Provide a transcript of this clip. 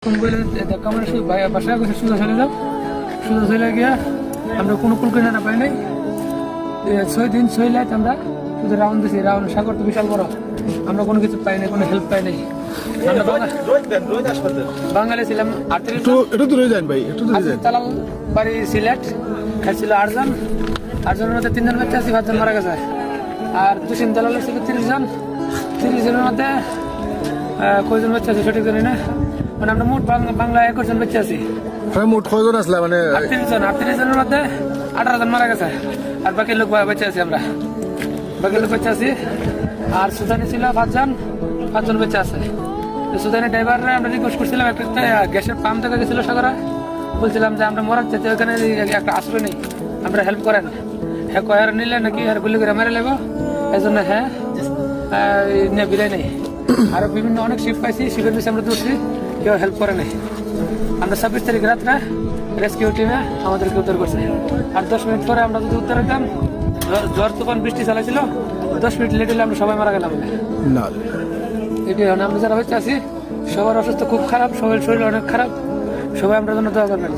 বাসায় সোজা চলে যাও, সোজা চলে গিয়া আমরা কোনো কুলকিনা না পাই নাই। 6 দিন 6 রাত আমরা শুধু রাউন্ড দিছি। রাউন্ড সাগর তো বিশাল বড়, আমরা কোনো কিছু পাই নাই, কোনো হেল্প পাই নাই। আমরা বাঙালি ছিলাম 38 তালাল বাড়ি সিলেট, খাইছিল 8 জন। 8 জনের মধ্যে 3 জন বাচ্চা আছে, 5 জন মারা গেছে। আর দুশিন তালাল ছিল 30 জন। 30 জনের মধ্যে কয়জন বাচ্চা আছে সঠিক জানি না, মানে আমরা মোট বাংলা 21 জন বাচ্চা আছি। মোট কয়জন আসলে মানে 38 জনের মধ্যে 18 জন মারা গেছে, আর বাকি লোক বাচ্চা আছি আমরা, বাকি লোক বাচ্চা আছি। আর সুদানি ছিল 5 জন বাচ্চা আছে। সুদানি ড্রাইভাররা আমরা রিকোয়েস্ট করছিলাম, একটা গ্যাসের পাম্প থেকে গেছিল সাগরা, বলছিলাম যে আমরা মরার চাইতে ওখানে একটা আশ্রয় নেই, আমরা হেল্প করেন। হ্যাঁ কয়ার নিলে নাকি আর গুলি করে মেরে নেবো, এই জন্য হ্যাঁ নিয়ে বিদায় নেই। আরো বিভিন্ন অনেক শিপ পাইছি, শিপের পিছিয়ে আমরা দৌড়ছি, কেউ হেল্প করে নাই। আমরা 26 তারিখ রাত্রে রেস্কিউ টিমে আমাদেরকে উদ্ধার করছে। আর 10 মিনিট পরে আমরা যদি উদ্ধার হতাম, ঝড় তুফান বৃষ্টি চালাইছিল, 10 মিনিট লেট হলে আমরা সবাই মারা গেলাম। আমরা যারা হচ্ছে আছি সবার অসুস্থ খুব খারাপ, সবার শরীর অনেক খারাপ, সবাই আমরা জন্য দোয়া করবেন।